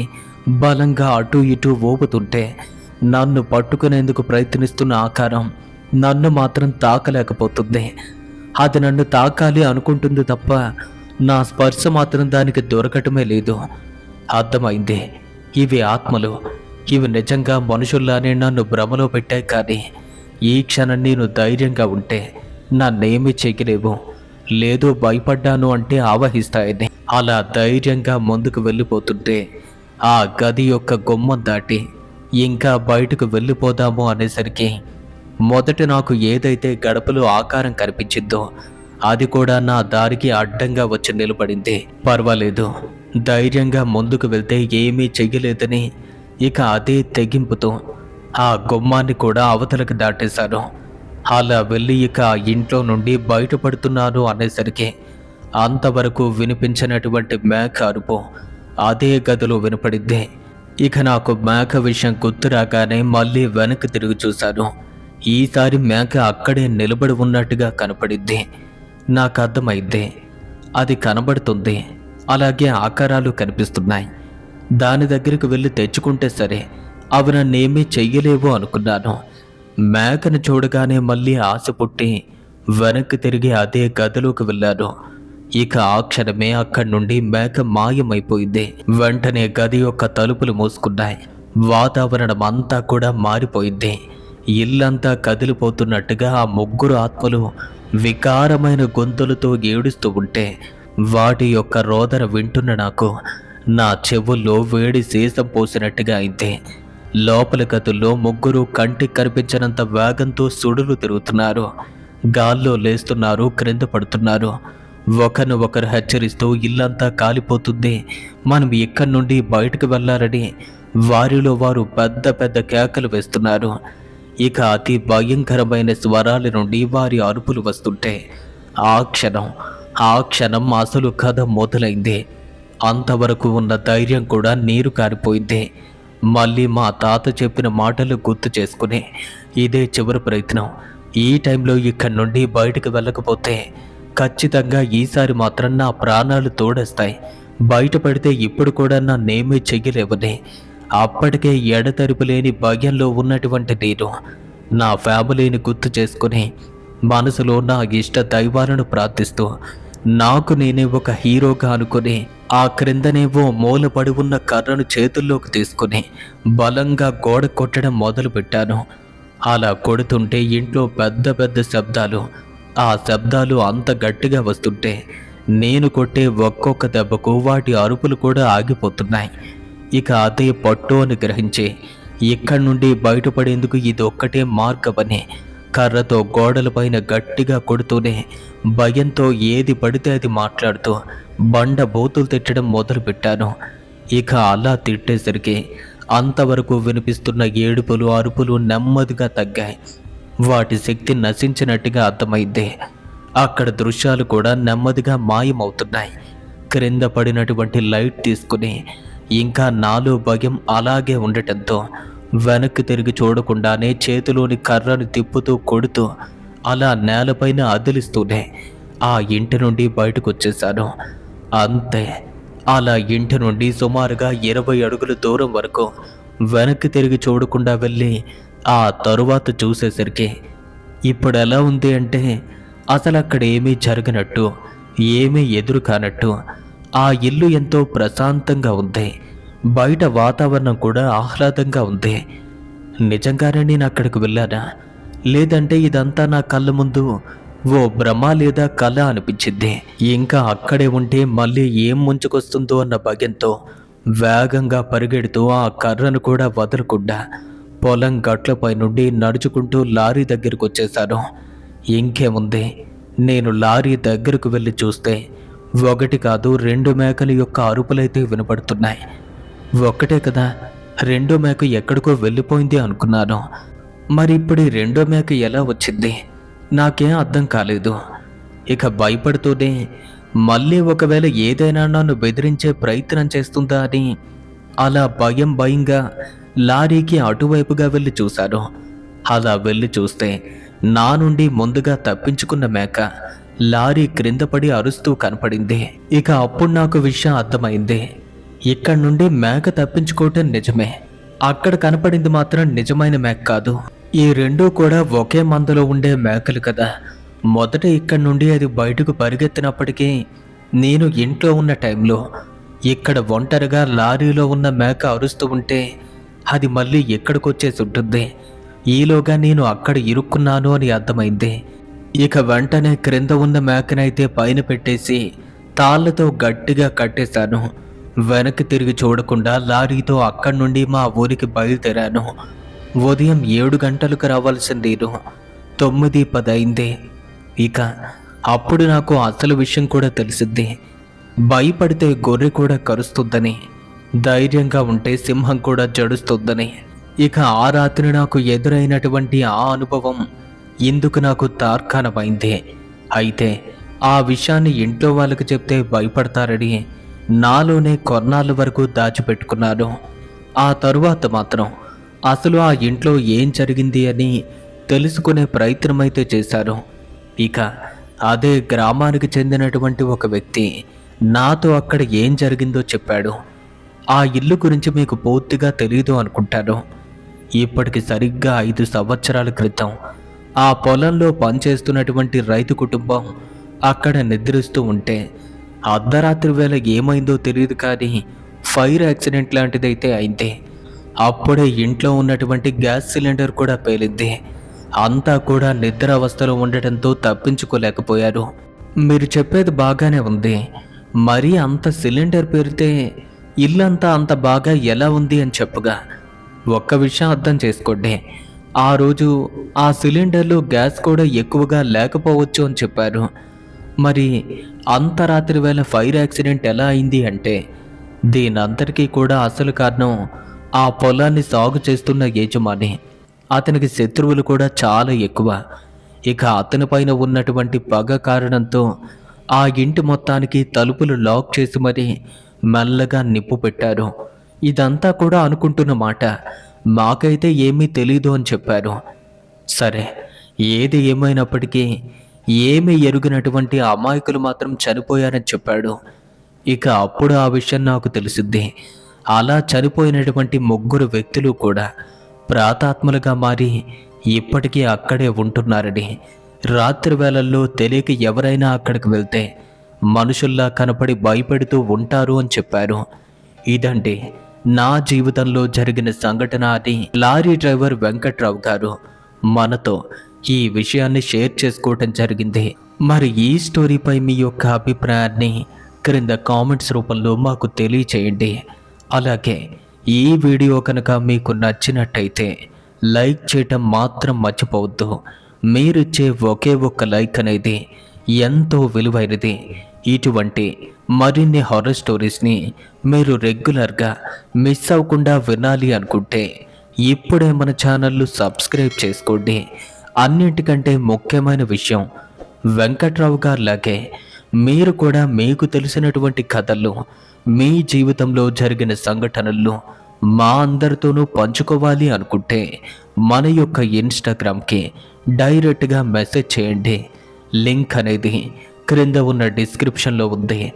బలంగా అటు ఇటు ఊపుతుంటే నన్ను పట్టుకునేందుకు ప్రయత్నిస్తున్న ఆకారం నన్ను మాత్రం తాకలేకపోతుంది. అది నన్ను తాకాలి అనుకుంటుంది తప్ప నా స్పర్శ మాత్రం దానికి దొరకటమే లేదు. అర్థమైంది, ఇవి ఆత్మలు, ఇవి నిజంగా మనుషుల్లానే నన్ను భ్రమలో పెట్టాయి. కానీ ఈ క్షణం నేను ధైర్యంగా ఉంటే నన్నేమీ చెయ్యలేవు. లేదు భయపడ్డాను అంటే ఆవహిస్తాయని. అలా ధైర్యంగా ముందుకు వెళ్ళిపోతుంటే ఆ గది యొక్క గుమ్మం దాటి ఇంకా బయటకు వెళ్ళిపోదాము అనేసరికి మొదట నాకు ఏదైతే గడపలో ఆకారం కనిపించిందో అది కూడా నా దారికి అడ్డంగా వచ్చి నిలబడింది. పర్వాలేదు, ధైర్యంగా ముందుకు వెళ్తే ఏమీ చెయ్యలేదని ఇక అదే తెగింపుతో ఆ గుమ్మాన్ని కూడా అవతలకు దాటేశాను. అలా వెళ్ళి ఇక ఆ ఇంట్లో నుండి బయటపడుతున్నాను అనేసరికి అంతవరకు వినిపించినటువంటి మేక అరుపు అదే గదిలో వినపడింది. ఇక నాకు మేక విషయం గుర్తు రాగానే మళ్ళీ వెనక్కి తిరిగి చూశాను. ఈసారి మేక అక్కడే నిలబడి ఉన్నట్టుగా కనపడింది. నాకు అర్థమైంది, అది కనబడుతుంది, అలాగే ఆకారాలు కనిపిస్తున్నాయి. దాని దగ్గరికి వెళ్ళి తెచ్చుకుంటే సరే, అవి నన్నేమీ చెయ్యలేవు అనుకున్నాను. మేకను చూడగానే మళ్ళీ ఆశ పుట్టి వెనక్కి తిరిగి అదే గదిలోకి వెళ్ళాను. ఇక ఆ క్షణమే అక్కడి నుండి మేక మాయమైపోయింది. వెంటనే గది యొక్క తలుపులు మూసుకున్నాయి. వాతావరణం అంతా కూడా మారిపోయింది. ఇల్లంతా కదిలిపోతున్నట్టుగా ఆ 3 ఆత్మలు వికారమైన గొంతులతో ఏడుస్తూ ఉంటే వాటి యొక్క రోదన వింటున్న నాకు నా చెవుల్లో వేడి సీసం పోసినట్టుగా అయింది. లోపల గదుల్లో 3 కంటికి కనిపించినంత వేగంతో సుడులు తిరుగుతున్నారు. గాల్లో లేస్తున్నారు, క్రింద పడుతున్నారు. ఒకరిని ఒకరు హెచ్చరిస్తూ ఇల్లంతా కాలిపోతుంది, మనం ఇక్కడి నుండి బయటకు వెళ్ళాలని వారిలో వారు పెద్ద పెద్ద కేకలు వేస్తున్నారు. ఇక అతి భయంకరమైన స్వరాల నుండి వారి అరుపులు వస్తుంటే ఆ క్షణం ఆ క్షణం అసలు కథ మొదలైంది. అంతవరకు ఉన్న ధైర్యం కూడా నీరు కారిపోయింది. మళ్ళీ మా తాత చెప్పిన మాటలు గుర్తు చేసుకుని ఇదే చివరి ప్రయత్నం, ఈ టైంలో ఇక్కడి నుండి బయటకు వెళ్ళకపోతే ఖచ్చితంగా ఈసారి మాత్రం నా ప్రాణాలు తోడేస్తాయి, బయటపడితే ఇప్పుడు కూడా నన్నేమీ చెయ్యలేవని అప్పటికే ఎడతెరిపి లేని భయంలో ఉన్నటువంటి నేను నా ఫ్యామిలీని గుర్తు చేసుకుని మనసులో నా ఇష్ట దైవాలను ప్రార్థిస్తూ నాకు నేనే ఒక హీరోగా అనుకుని ఆ క్రిందనేవో మూలపడి ఉన్న కర్రను చేతుల్లోకి తీసుకుని బలంగా గోడ కొట్టడం మొదలుపెట్టాను. అలా కొడుతుంటే ఇంట్లో పెద్ద పెద్ద శబ్దాలు, ఆ శబ్దాలు అంత గట్టిగా వస్తుంటే నేను కొట్టే ఒక్కొక్క దెబ్బకు వాటి అరుపులు కూడా ఆగిపోతున్నాయి. ఇక అదే పట్టు అని గ్రహించి ఇక్కడి నుండి బయటపడేందుకు ఇదొక్కటే మార్గమని కర్రతో గోడలపైన గట్టిగా కొడుతూనే భయంతో ఏది పడితే అది మాట్లాడుతూ బండ బూతులు తిట్టడం మొదలుపెట్టాను. ఇక అలా తిట్టేసరికి అంతవరకు వినిపిస్తున్న ఏడుపులు అరుపులు నెమ్మదిగా తగ్గాయి. వాటి శక్తి నశించినట్టుగా అర్థమైంది. అక్కడ దృశ్యాలు కూడా నెమ్మదిగా మాయమవుతున్నాయి. క్రింద పడినటువంటి లైట్ తీసుకుని ఇంకా నాలో భయం అలాగే ఉండటంతో వెనక్కి తిరిగి చూడకుండానే చేతిలోని కర్రను తిప్పుతూ కొడుతూ అలా నేలపైన అదిలిస్తూనే ఆ ఇంటి నుండి బయటకు వచ్చేశాను. అంతే, అలా ఇంటి నుండి సుమారుగా 20 అడుగుల దూరం వరకు వెనక్కి తిరిగి చూడకుండా వెళ్ళి ఆ తరువాత చూసేసరికి ఇప్పుడు ఎలా ఉంది అంటే అసలు అక్కడ ఏమీ జరగనట్టు, ఏమీ ఎదురు కానట్టు ఆ ఇల్లు ఎంతో ప్రశాంతంగా ఉంది. బయట వాతావరణం కూడా ఆహ్లాదంగా ఉంది. నిజంగానే నేను అక్కడికి వెళ్ళానా, లేదంటే ఇదంతా నా కళ్ళ ముందు ఓ భ్రమ లేదా కళ అనిపించింది. ఇంకా అక్కడే ఉంటే మళ్ళీ ఏం ముంచుకొస్తుందో అన్న భయంతో వేగంగా పరిగెడుతూ ఆ కర్రను కూడా వదలకుండా పొలం గట్లపై నుండి నడుచుకుంటూ లారీ దగ్గరకు వచ్చేశాను. ఇంకేముంది, నేను లారీ దగ్గరకు వెళ్ళి చూస్తే ఒకటి కాదు 2 మేకల యొక్క అరుపులైతే వినపడుతున్నాయి. ఒక్కటే కదా, 2వ మేక ఎక్కడికో వెళ్ళిపోయింది అనుకున్నాను. మరి ఇప్పుడు ఈ 2వ మేక ఎలా వచ్చింది, నాకేం అర్థం కాలేదు. ఇక భయపడుతూనే మళ్ళీ ఒకవేళ ఏదైనా నన్ను బెదిరించే ప్రయత్నం చేస్తుందా అని అలా భయంగా లారీకి అటువైపుగా వెళ్ళి చూశాను. అలా వెళ్ళి చూస్తే నా నుండి ముందుగా తప్పించుకున్న మేక లారీ క్రింద పడి అరుస్తూ కనపడింది. ఇక అప్పుడు నాకు విషయం అర్థమైంది. ఇక్కడి నుండి మేక తప్పించుకోవటం నిజమే, అక్కడ కనపడింది మాత్రం నిజమైన మేక కాదు. ఈ రెండూ కూడా ఒకే మందలో ఉండే మేకలు కదా. మొదట ఇక్కడి నుండి అది బయటకు పరిగెత్తినప్పటికీ నేను ఇంట్లో ఉన్న టైంలో ఇక్కడ ఒంటరిగా లారీలో ఉన్న మేక అరుస్తూ ఉంటే అది మళ్ళీ ఎక్కడికి వచ్చేసి ఉంటుంది. ఈలోగా నేను అక్కడ ఇరుక్కున్నాను అని అర్థమైంది. ఇక వెంటనే క్రింద ఉన్న మేకనైతే పైన పెట్టేసి తాళ్లతో గట్టిగా కట్టేశాను. వెనక్కి తిరిగి చూడకుండా లారీతో అక్కడి నుండి మా ఊరికి బయలుదేరాను. ఉదయం 7 గంటలకు రావాల్సింది 9:10 అయింది. ఇక అప్పుడు నాకు అసలు విషయం కూడా తెలిసింది. భయపడితే గొర్రె కూడా కరుస్తుందని, ధైర్యంగా ఉంటే సింహం కూడా జడుస్తుందని. ఇక ఆ రాత్రి నాకు ఎదురైనటువంటి ఆ అనుభవం ఇందుకు నాకు తార్కాణమైంది. అయితే ఆ విషయాన్ని ఇంట్లో వాళ్ళకి చెప్తే భయపడతారని నాలోనే కొన్నాళ్ళ వరకు దాచిపెట్టుకున్నాను. ఆ తరువాత మాత్రం అసలు ఆ ఇంట్లో ఏం జరిగింది అని తెలుసుకునే ప్రయత్నమైతే చేశాను. ఇక అదే గ్రామానికి చెందినటువంటి ఒక వ్యక్తి నాతో అక్కడ ఏం జరిగిందో చెప్పాడు. ఆ ఇల్లు గురించి మీకు పూర్తిగా తెలియదు అనుకుంటాను. ఇప్పటికి సరిగ్గా 5 సంవత్సరాల క్రితం ఆ పొలంలో పనిచేస్తున్నటువంటి రైతు కుటుంబం అక్కడ నిద్రిస్తూ ఉంటే అర్ధరాత్రి వేళ ఏమైందో తెలియదు కానీ ఫైర్ యాక్సిడెంట్ లాంటిదైతే అయింది. అప్పుడే ఇంట్లో ఉన్నటువంటి గ్యాస్ సిలిండర్ కూడా పేలింది. అంతా కూడా నిద్రావస్థలో ఉండటంతో తప్పించుకోలేకపోయారు. మీరు చెప్పేది బాగానే ఉంది, మరీ అంత సిలిండర్ పేరితే ఇల్లంతా అంత బాగా ఎలా ఉంది అని చెప్పగా ఒక్క విషయం అర్థం చేసుకోండి, ఆ రోజు ఆ సిలిండర్లో గ్యాస్ కూడా ఎక్కువగా లేకపోవచ్చు అని చెప్పారు. మరి అంత రాత్రి వేళ ఫైర్ యాక్సిడెంట్ ఎలా అయింది అంటే దీనంతటికీ కూడా అసలు కారణం ఆ పొలాన్ని సాగు చేస్తున్న యజమాని. అతనికి శత్రువులు కూడా చాలా ఎక్కువ. ఇక అతని పైన ఉన్నటువంటి పగ కారణంతో ఆ ఇంటి మొత్తానికి తలుపులు లాక్ చేసి మరీ మెల్లగా నిప్పు పెట్టారు. ఇదంతా కూడా అనుకుంటున్న మాట, మాకైతే ఏమీ తెలీదు అని చెప్పారు. సరే, ఏది ఏమైనప్పటికీ ఏమీ ఎరుగినటువంటి అమాయకులు మాత్రం చనిపోయారని చెప్పాడు. ఇక అప్పుడు ఆ విషయం నాకు తెలిసింది. అలా చనిపోయినటువంటి ముగ్గురు వ్యక్తులు కూడా ప్రాతాత్మలుగా మారి ఇప్పటికీ అక్కడే ఉంటున్నారని, రాత్రి వేళల్లో తెలియక ఎవరైనా అక్కడికి వెళ్తే మనుషుల్లా కనపడి భయపెడుతూ ఉంటారు అని చెప్పారు. ఇదండి నా జీవితంలో జరిగిన సంఘటన అని లారీ డ్రైవర్ వెంకట్రావు గారు మనతో ఈ విషయాన్ని షేర్ చేసుకోవటం జరిగింది. మరి ఈ స్టోరీపై మీ యొక్క అభిప్రాయాన్ని క్రింద కామెంట్స్ రూపంలో మాకు తెలియచేయండి. అలాగే ఈ వీడియో కనుక మీకు నచ్చినట్టయితే లైక్ చేయటం మాత్రం మర్చిపోవద్దు. మీరిచ్చే ఒకే ఒక్క లైక్ అనేది ఎంతో విలువైనది. ఇటువంటి మరిన్ని హారర్ స్టోరీస్ని మీరు రెగ్యులర్గా మిస్ అవ్వకుండా వినాలి అనుకుంటే ఇప్పుడే మన ఛానల్ను సబ్స్క్రైబ్ చేసుకోండి. అన్నింటికంటే ముఖ్యమైన విషయం, వెంకట్రావు గారిలాగే మీరు కూడా మీకు తెలిసినటువంటి కథలు, మీ జీవితంలో జరిగిన సంఘటనలు మా అందరితోనూ పంచుకోవాలి అనుకుంటే మన యొక్క ఇన్స్టాగ్రామ్కి డైరెక్ట్గా మెసేజ్ చేయండి. లింక్ అనేది క్రింద ఉన్న డిస్క్రిప్షన్లో ఉంది.